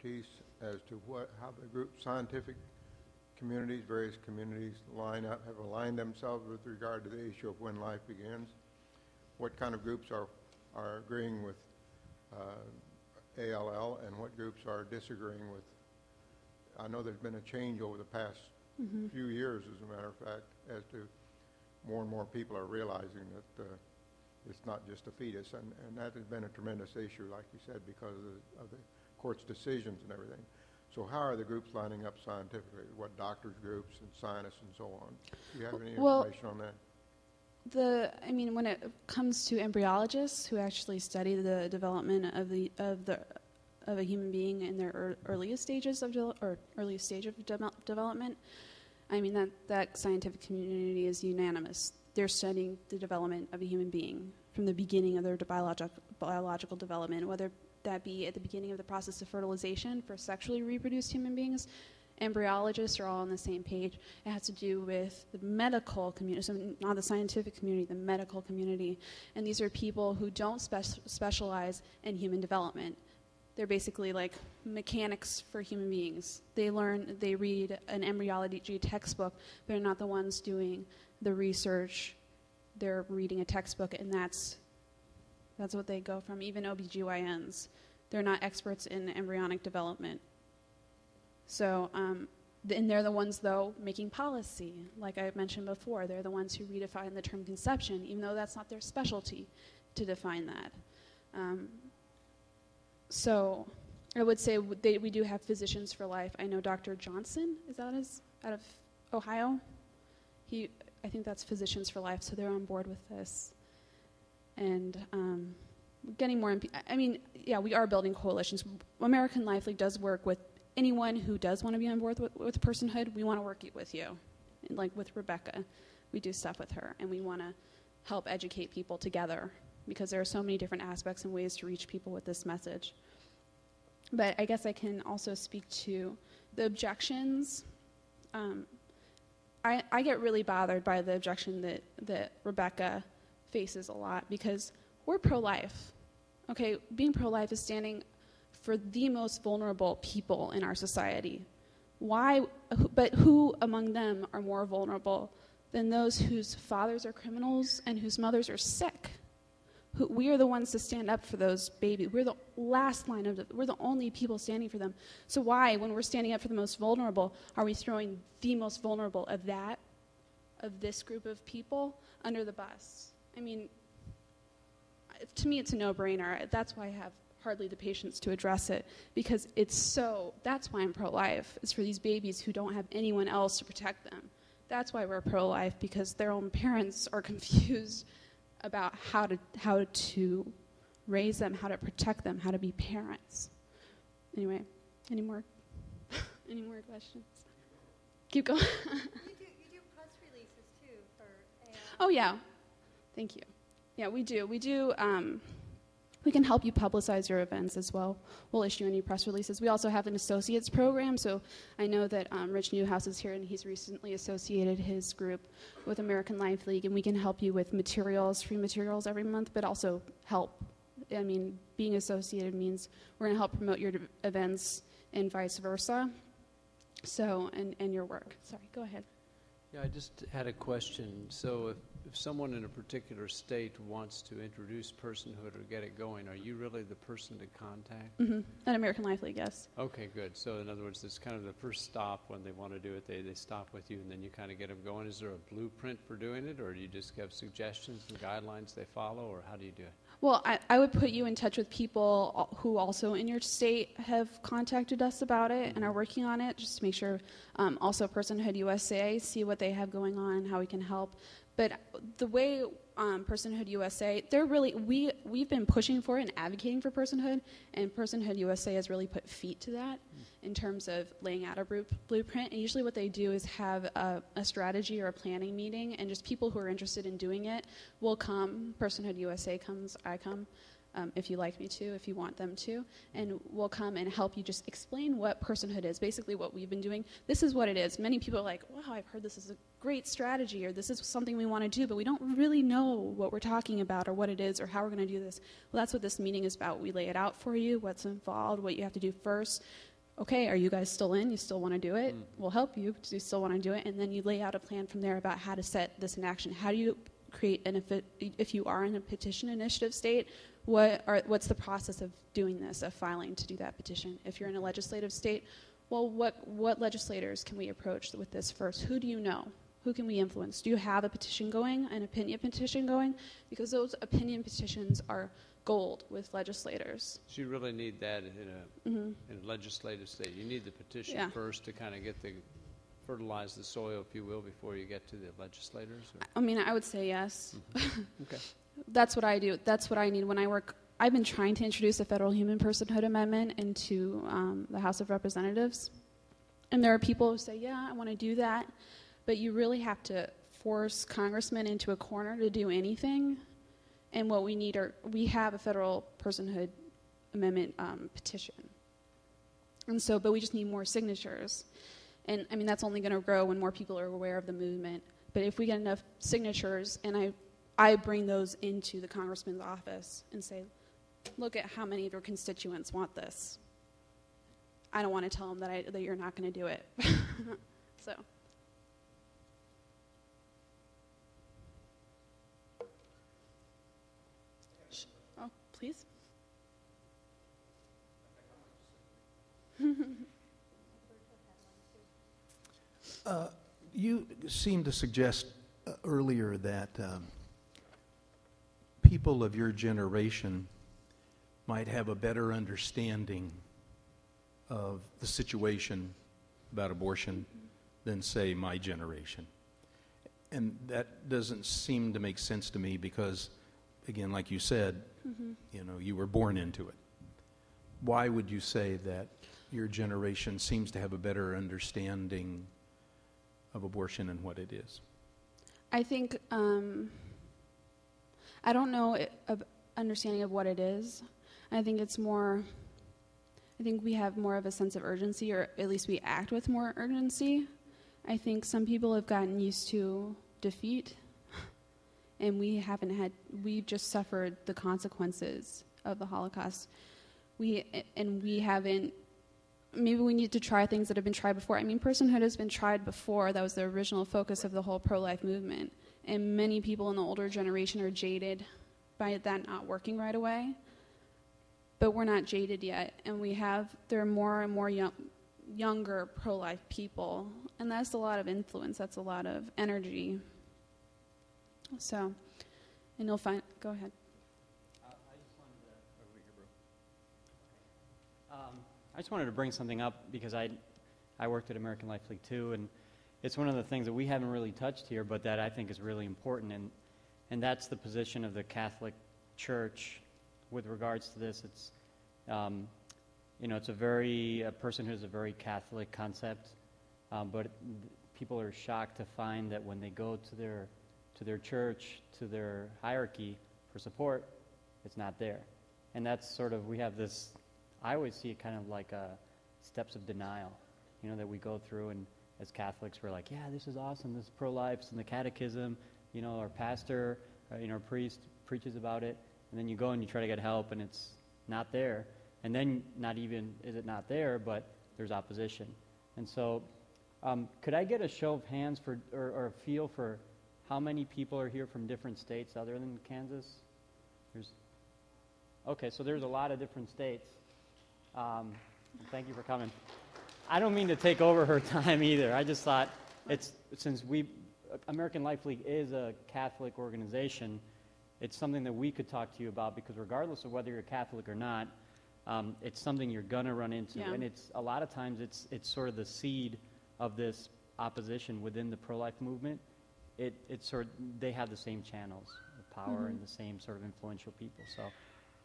expertise as to how the group scientific communities, various communities have aligned themselves with regard to the issue of when life begins? What kind of groups are agreeing with ALL, and what groups are disagreeing with? I know there's been a change over the past few years, as a matter of fact, as to more and more people are realizing that it's not just a fetus, and that has been a tremendous issue, like you said, because of the court's decisions and everything. So how are the groups lining up scientifically? What doctors groups and scientists and so on? Do you have any information on that? When it comes to embryologists who actually study the development of a human being in their earliest stages of development, that scientific community is unanimous. They're studying the development of a human being from the beginning of their biological development, whether that be at the beginning of the process of fertilization for sexually reproduced human beings. Embryologists are all on the same page. It has to do with the medical community, so not the scientific community, the medical community. And these are people who don't specialize in human development. They're basically like mechanics for human beings. They read an embryology textbook. They're not the ones doing the research. They're reading a textbook, and that's what they go from. Even OBGYNs, they're not experts in embryonic development. So, and they're the ones, though, making policy. Like I mentioned before, they're the ones who redefine the term conception, even though that's not their specialty to define that. So I would say we do have Physicians for Life. I know Dr. Johnson, is that out of Ohio? I think that's Physicians for Life, so they're on board with this. And getting more, we are building coalitions. American Life League does work with anyone who does want to be on board with personhood. We want to work with you. And like with Rebecca, we do stuff with her, and we want to help educate people together because there are so many different aspects and ways to reach people with this message. But I guess I can also speak to the objections. I get really bothered by the objection that Rebecca faces a lot because we're pro-life. Okay, being pro-life is standing for the most vulnerable people in our society. Why? But who among them are more vulnerable than those whose fathers are criminals and whose mothers are sick? We are the ones to stand up for those babies. We're the last line we're the only people standing for them. So why, when we're standing up for the most vulnerable, are we throwing the most vulnerable of this group of people under the bus? I mean, to me, it's a no-brainer. That's why I have hardly the patience to address it, because that's why I'm pro-life. It's for these babies who don't have anyone else to protect them. That's why we're pro-life, because their own parents are confused about how to raise them, how to protect them, how to be parents. Anyway, any more questions? Keep going. You do press releases too for AL. Oh yeah, thank you. Yeah, we do. We can help you publicize your events as well. We'll issue any press releases. We also have an associates program, so I know that Rich Newhouse is here, and he's recently associated his group with American Life League, and we can help you with materials, free materials every month, but also help. I mean, being associated means we're going to help promote your events and vice versa, so, and your work. Sorry, go ahead. Yeah, I just had a question. So if someone in a particular state wants to introduce personhood or get it going, are you really the person to contact? Mm-hmm. At American Life League, yes. Okay, good. So in other words, it's kind of the first stop when they want to do it. They stop with you, and then you kind of get them going. Is there a blueprint for doing it, or do you just have suggestions and guidelines they follow, or how do you do it? Well, I would put you in touch with people who also in your state have contacted us about it and are working on it, just to make sure. Also, Personhood USA, see what they have going on, how we can help. But the way Personhood USA, we've been pushing for it and advocating for personhood, and Personhood USA has really put feet to that in terms of laying out a blueprint. And usually what they do is have a strategy or a planning meeting, and just people who are interested in doing it will come. Personhood USA comes, I come. if you like me to, if you want them to, and we'll come and help you just explain what personhood is, basically what we've been doing. This is what it is. Many people are like, wow, I've heard this is a great strategy, or this is something we want to do, but we don't really know what we're talking about or what it is or how we're going to do this. Well, that's what this meeting is about. We lay it out for you, what's involved, what you have to do first. Okay, are you guys still in? You still want to do it? We'll help you. Do you still want to do it? And then you lay out a plan from there about how to set this in action. How do you create if you are in a petition initiative state, what's the process of doing this, of filing to do that petition? If you're in a legislative state, well, what legislators can we approach with this first? Who do you know? Who can we influence? Do you have a petition going, an opinion petition going? Because those opinion petitions are gold with legislators. So you really need that in a legislative state. You need the petition first to kind of get fertilize the soil, if you will, before you get to the legislators? Or? I mean, I would say yes. Okay. That's what I do. That's what I need when I work. I've been trying to introduce a federal human personhood amendment into the House of Representatives. And there are people who say, yeah, I want to do that. But you really have to force congressmen into a corner to do anything. And what we need we have a federal personhood amendment petition. And so, but we just need more signatures. And I mean, that's only going to grow when more people are aware of the movement. But if we get enough signatures, and I bring those into the congressman's office and say, look at how many of your constituents want this. I don't want to tell them that you're not going to do it. So. Oh, please. You seemed to suggest earlier that people of your generation might have a better understanding of the situation about abortion than, say, my generation. And that doesn't seem to make sense to me because, again, like you said, you were born into it. Why would you say that your generation seems to have a better understanding of abortion and what it is? I think, I don't know of understanding of what it is. I think it's more, I think we have more of a sense of urgency, or at least we act with more urgency. I think some people have gotten used to defeat, and we just suffered the consequences of the Holocaust. We haven't, maybe we need to try things that have been tried before. I mean, personhood has been tried before. That was the original focus of the whole pro-life movement. And many people in the older generation are jaded by that not working right away. But we're not jaded yet. And there are more and more younger pro-life people. And that's a lot of influence. That's a lot of energy. So, and you'll find, go ahead. I just wanted to bring something up because I worked at American Life League too, and it's one of the things that we haven't really touched here, but that I think is really important, and that's the position of the Catholic Church with regards to this. It's, it's personhood is a very Catholic concept, but people are shocked to find that when they go to their church, to their hierarchy for support, it's not there, and that's sort of, we have this. I always see it kind of like steps of denial, that we go through, and as Catholics, we're like, yeah, this is awesome, this is pro-life, it's in the catechism, our pastor, priest preaches about it, and then you go and you try to get help, and it's not there, and then not even is it not there, but there's opposition. And so could I get a show of hands or a feel for how many people are here from different states other than Kansas? Okay, so there's a lot of different states. Thank you for coming. I don't mean to take over her time either. I just thought since American Life League is a Catholic organization, it's something that we could talk to you about, because regardless of whether you're Catholic or not, it's something you're gonna run into, and it's a lot of times it's sort of the seed of this opposition within the pro-life movement. They have the same channels of power and the same sort of influential people. So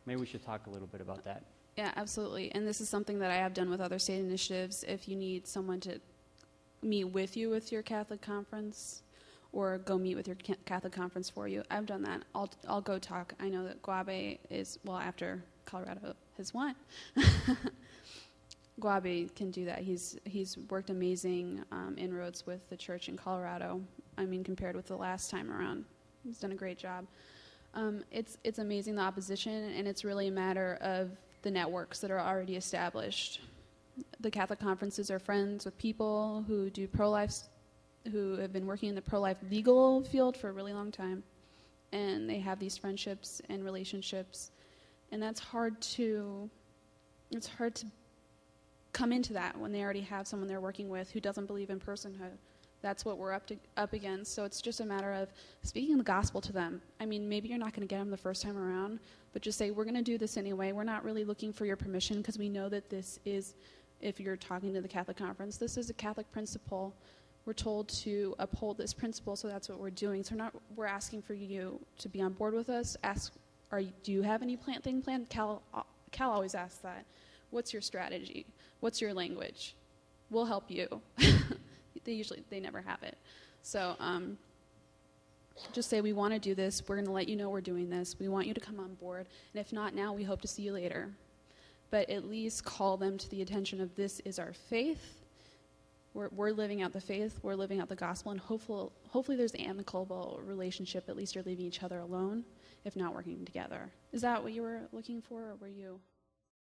maybe we should talk a little bit about that. Yeah, absolutely. And this is something that I have done with other state initiatives. If you need someone to meet with you with your Catholic conference, or go meet with your Catholic conference for you. I've done that. I'll go talk. I know that Guabe is, well, after Colorado has won, Guabe can do that. He's worked amazing inroads with the church in Colorado. I mean, compared with the last time around, he's done a great job. It's amazing, the opposition, and it's really a matter of the networks that are already established. The Catholic conferences are friends with people who do pro-life, who have been working in the pro-life legal field for a really long time, and they have these friendships and relationships, and it's hard to come into that when they already have someone they're working with who doesn't believe in personhood. That's what we're up against. So it's just a matter of speaking the gospel to them. I mean, maybe you're not going to get them the first time around, but just say, we're going to do this anyway. We're not really looking for your permission because we know that this is, if you're talking to the Catholic conference, this is a Catholic principle. We're told to uphold this principle, so that's what we're doing. So we're asking for you to be on board with us. Do you have any thing planned? Cal always asks that. What's your strategy? What's your language? We'll help you. They never have it. So just say, we want to do this. We're going to let you know we're doing this. We want you to come on board. And if not now, we hope to see you later. But at least call them to the attention of, this is our faith. We're living out the faith. We're living out the gospel. And hopefully there's an amicable relationship. At least you're leaving each other alone, if not working together. Is that what you were looking for, or were you...